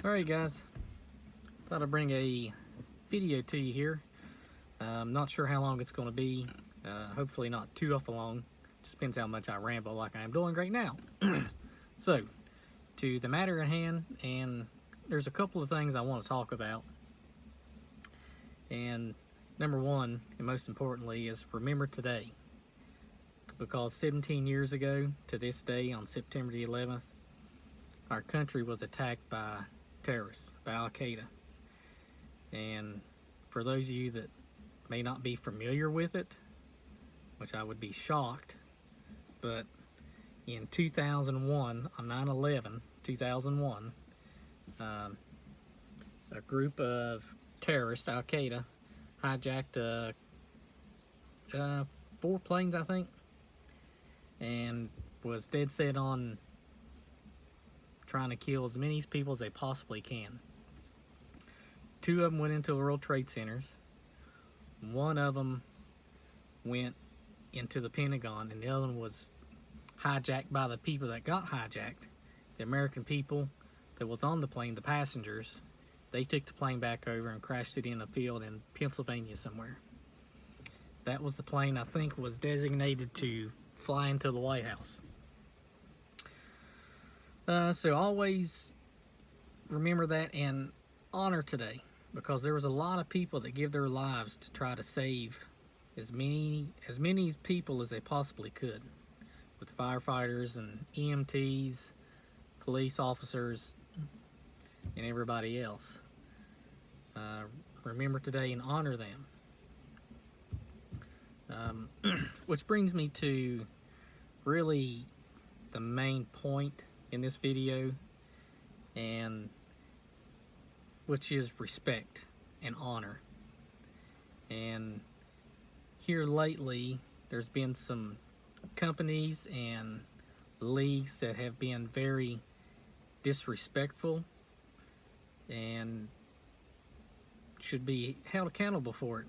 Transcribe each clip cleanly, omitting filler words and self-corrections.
Alright guys, thought I'd bring a video to you here. Not sure how long it's going to be, hopefully not too awful long. Just depends how much I ramble like I am doing right now. So, to the matter at hand, and there's a couple of things I want to talk about. And number one, and most importantly, is remember today. Because 17 years ago to this day, on September the 11th, our country was attacked by terrorists, by Al-Qaeda. And for those of you that may not be familiar with it, which I would be shocked, but in 2001, on 9/11, 2001, a group of terrorists, Al-Qaeda, hijacked 4 planes, I think, and was dead set on trying to kill as many people as they possibly can. 2 of them went into the World Trade Centers. 1 of them went into the Pentagon, and the other one was hijacked by the people that got hijacked. The American people that was on the plane, the passengers, they took the plane back over and crashed it in a field in Pennsylvania somewhere. That was the plane I think was designated to fly into the White House. So always remember that and honor today, because there was a lot of people that give their lives to try to save as many people as they possibly could, with firefighters and EMTs, police officers, and everybody else. Remember today and honor them. Which brings me to really the main point in this video, and which is respect and honor. And here lately there's been some companies and leagues that have been very disrespectful and should be held accountable for it.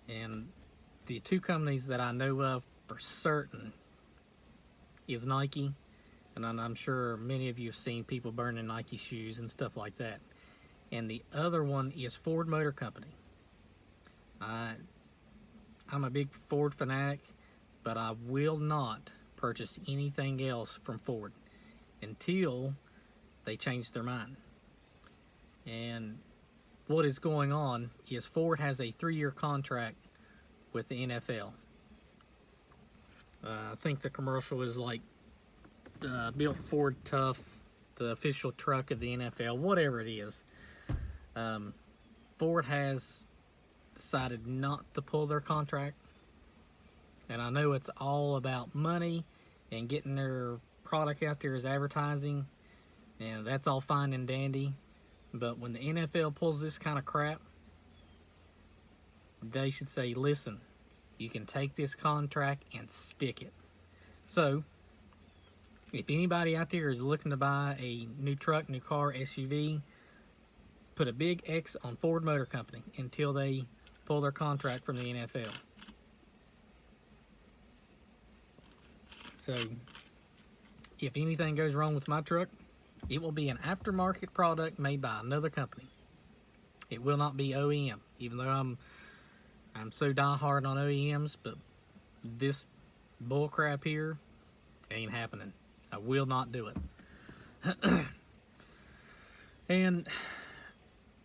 And the 2 companies that I know of for certain is Nike, and I'm sure many of you have seen people burning Nike shoes and stuff like that. And the other one is Ford Motor Company. I'm a big Ford fanatic, but I will not purchase anything else from Ford until they change their mind. And what is going on is Ford has a 3-year contract with the NFL. I think the commercial is like Built Ford Tough, the official truck of the NFL, whatever it is. Ford has decided not to pull their contract, and I know it's all about money and getting their product out there as advertising, and that's all fine and dandy, but when the NFL pulls this kind of crap, they should say, listen, you can take this contract and stick it. So if anybody out there is looking to buy a new truck, new car, SUV, put a big X on Ford Motor Company until they pull their contract from the NFL. So if anything goes wrong with my truck, it will be an aftermarket product made by another company. It will not be OEM, even though I'm so diehard on OEMs, but this bull crap here ain't happening. I will not do it. And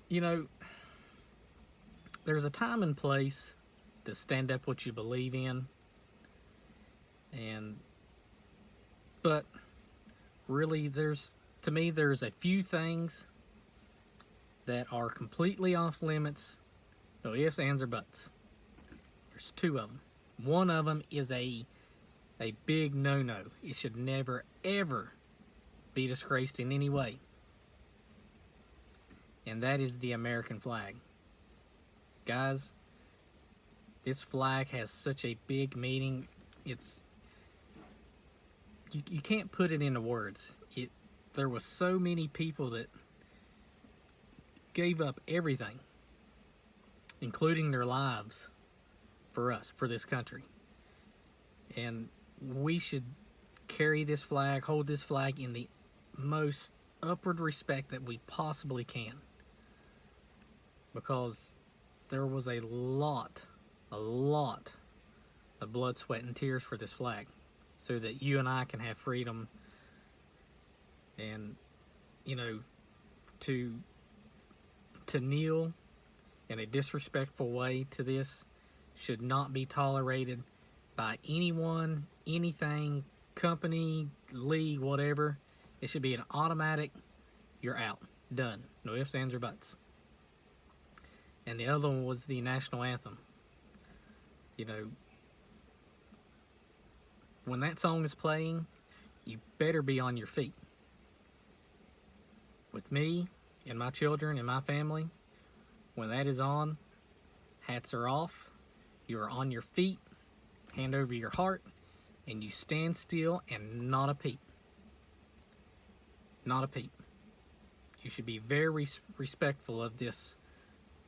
you know, there's a time and place to stand up what you believe in, but really to me there's a few things that are completely off limits. No ifs, ands, or buts. There's 2 of them. One of them is a big no-no. It should never, ever be disgraced in any way. And that is the American flag. Guys, this flag has such a big meaning. You can't put it into words. There was so many people that gave up everything, including their lives, for us, for this country. And we should carry this flag, hold this flag in the most upward respect that we possibly can, because there was a lot of blood, sweat, and tears for this flag, so that you and I can have freedom. And you know, to kneel in a disrespectful way to this should not be tolerated by anyone, anything, company, league, whatever. It should be an automatic, you're out, done, no ifs, ands, or buts. And the other one was the national anthem. You know, when that song is playing, you better be on your feet. With me and my children and my family, when that is on, hats are off, you are on your feet, hand over your heart, and you stand still and not a peep. Not a peep. You should be very respectful of this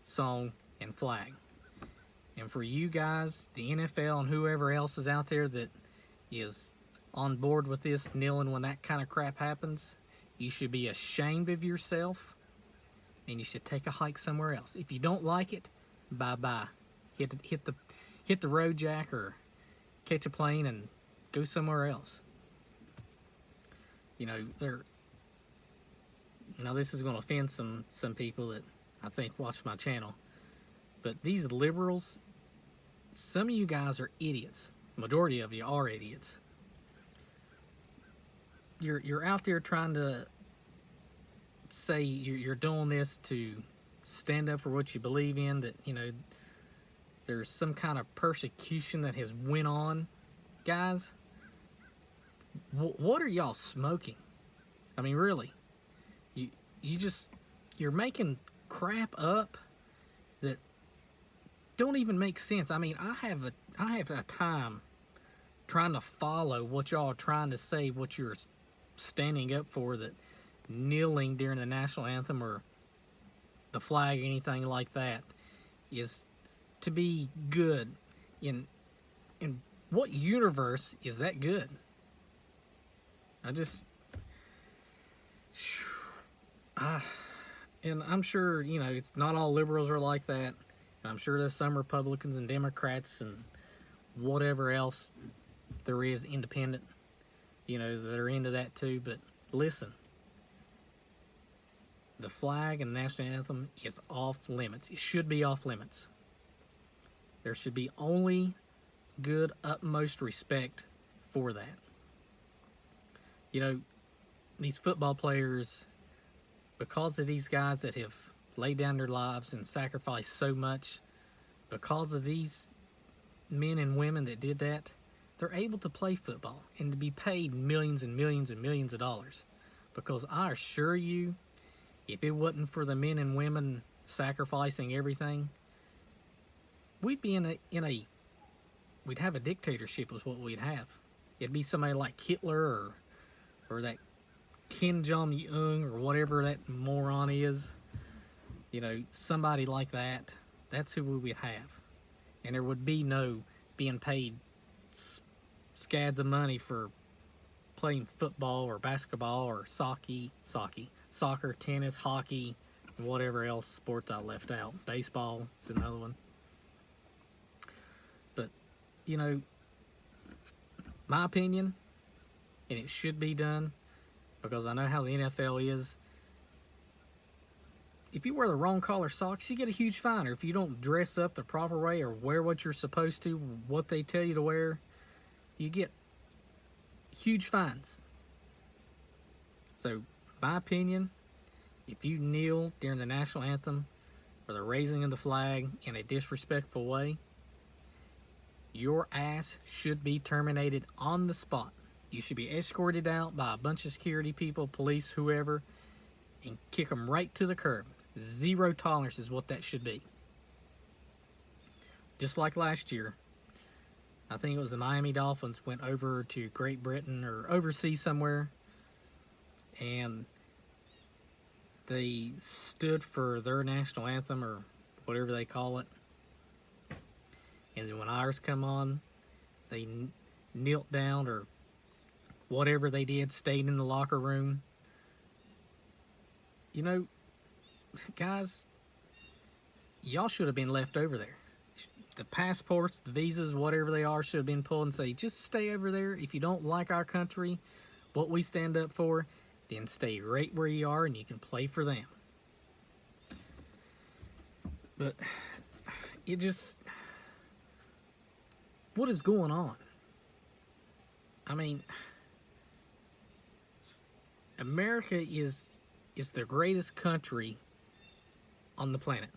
song and flag. And for you guys, the NFL and whoever else is out there that is on board with this, kneeling when that kind of crap happens, you should be ashamed of yourself, and you should take a hike somewhere else. If you don't like it, bye-bye. Hit the road jack, or catch a plane and go somewhere else. You know, now this is going to offend some people that I think watch my channel, but these liberals, some of you guys are idiots. The majority of you are idiots. You're out there trying to say you're doing this to stand up for what you believe in, that, you know, there's some kind of persecution that has went on. Guys, what are y'all smoking? I mean, really, you're making crap up that don't even make sense. I mean, I have a time trying to follow what y'all are trying to say, what you're standing up for, that kneeling during the national anthem or the flag, anything like that, is to be good. In what universe is that good? And I'm sure, you know, it's not all liberals are like that. I'm sure there's some Republicans and Democrats and whatever else there is, independent, you know, that are into that too. But listen, the flag and the national anthem is off limits. It should be off limits. There should be only good, utmost respect for that. You know, these football players, because of these guys that have laid down their lives and sacrificed so much, because of these men and women that did that, they're able to play football and to be paid millions and millions and millions of dollars. Because I assure you, if it wasn't for the men and women sacrificing everything, we'd be we'd have a dictatorship is what we'd have. It'd be somebody like Hitler or that Kim Jong-un or whatever that moron is. You know, somebody like that. That's who we would have. And there would be no being paid scads of money for playing football or basketball or soccer, tennis, hockey, and whatever else sports I left out. Baseball is another one. But, you know, my opinion, and it should be done, because I know how the NFL is. If you wear the wrong color socks, you get a huge fine. Or if you don't dress up the proper way or wear what you're supposed to, what they tell you to wear, you get huge fines. So, my opinion, if you kneel during the national anthem or the raising of the flag in a disrespectful way, your ass should be terminated on the spot. You should be escorted out by a bunch of security people, police, whoever, and kick them right to the curb. Zero tolerance is what that should be. Just like last year, I think it was the Miami Dolphins went over to Great Britain or overseas somewhere, and they stood for their national anthem or whatever they call it. And then when ours come on, they knelt down or whatever they did, stayed in the locker room. you know, guys, y'all should have been left over there. The passports, the visas, whatever they are, should have been pulled and say, just stay over there. If you don't like our country, what we stand up for, then stay right where you are and you can play for them. But it just, what is going on? I mean, America is the greatest country on the planet,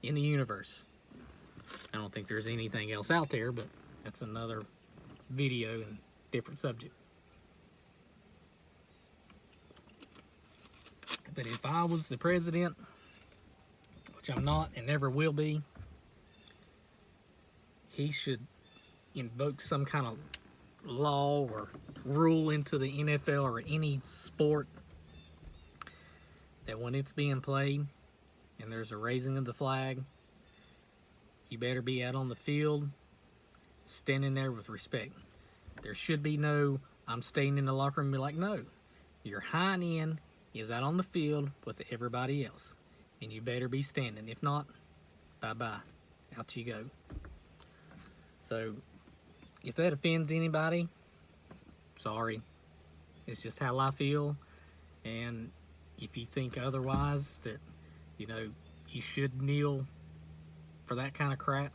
in the universe. I don't think there's anything else out there, but that's another video and different subject. But if I was the president, which I'm not and never will be, he should invoke some kind of law or rule into the NFL or any sport that when it's being played and there's a raising of the flag, you better be out on the field standing there with respect. There should be no, I'm staying in the locker room and be like, no, your hind end is out on the field with everybody else. And you better be standing. If not, bye-bye. Out you go. So, if that offends anybody, sorry. It's just how I feel. And if you think otherwise, that, you know, you should kneel for that kind of crap,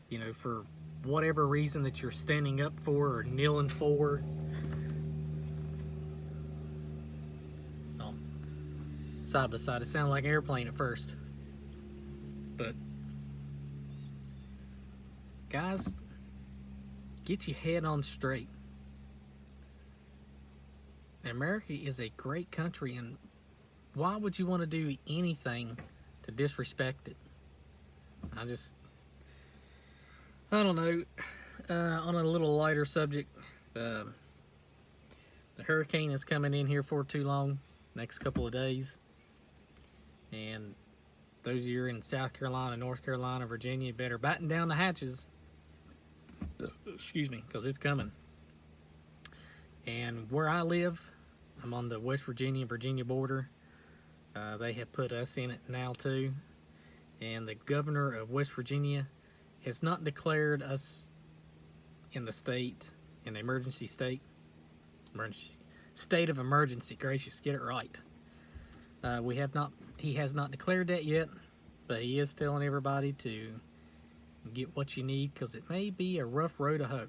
you know, for whatever reason that you're standing up for or kneeling for. Oh, side by side, it sounded like an airplane at first. But, guys, get your head on straight. America is a great country, and why would you want to do anything to disrespect it? I don't know. On a little lighter subject, the hurricane is coming in here for too long, next couple of days. And those of you in South Carolina, North Carolina, Virginia, better batten down the hatches. Excuse me, because it's coming. And where I live, I'm on the West Virginia border. They have put us in it now too. And the governor of West Virginia has not declared us in the state, in the emergency state. State of emergency, gracious, get it right. He has not declared that yet, but he is telling everybody to get what you need, because it may be a rough road to hoe.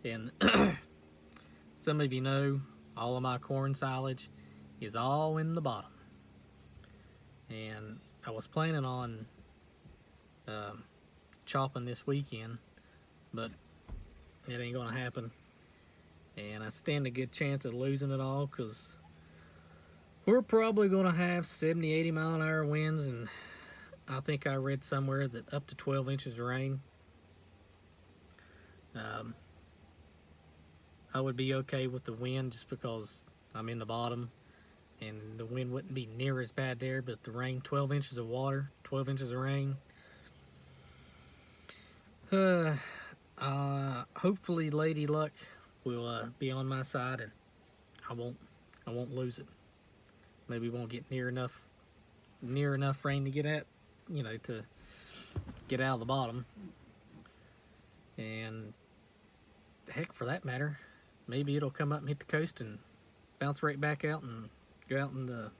And some of you know, all of my corn silage is all in the bottom. And I was planning on chopping this weekend, but it ain't gonna happen. And I stand a good chance of losing it all, because we're probably gonna have 70, 80 mile an hour winds, and I think I read somewhere that up to 12 inches of rain. I would be okay with the wind just because I'm in the bottom and the wind wouldn't be near as bad there, but the rain, 12 inches of water, 12 inches of rain. Hopefully Lady Luck will be on my side, and I won't lose it. Maybe won't get near enough rain to get at, you know, to get out of the bottom. And heck, for that matter, maybe it'll come up and hit the coast and bounce right back out and go out in the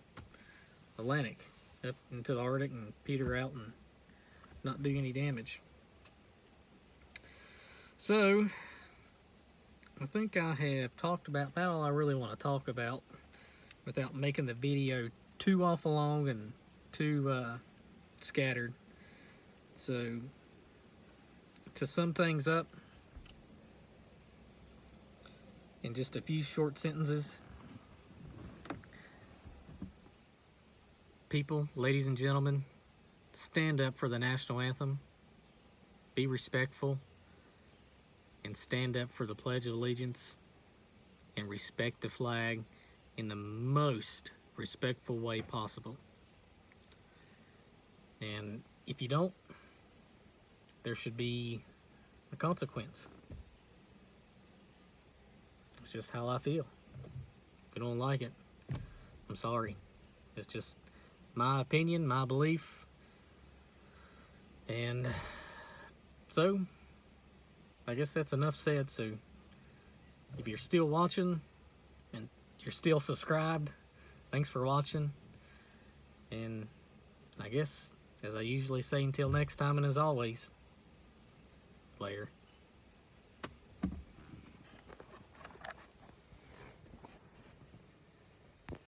Atlantic, up into the Arctic, and peter out and not do any damage. So, I think I have talked about that all I really want to talk about, without making the video too awful long and too scattered. So, to sum things up in just a few short sentences, people, ladies and gentlemen, stand up for the national anthem, be respectful, and stand up for the Pledge of Allegiance, and respect the flag in the most respectful way possible. And if you don't, there should be a consequence. It's just how I feel. you don't like it, I'm sorry. It's just my opinion, my belief. And so, I guess that's enough said. So, if you're still watching and you're still subscribed, thanks for watching. And I guess, as I usually say, until next time, and as always, later.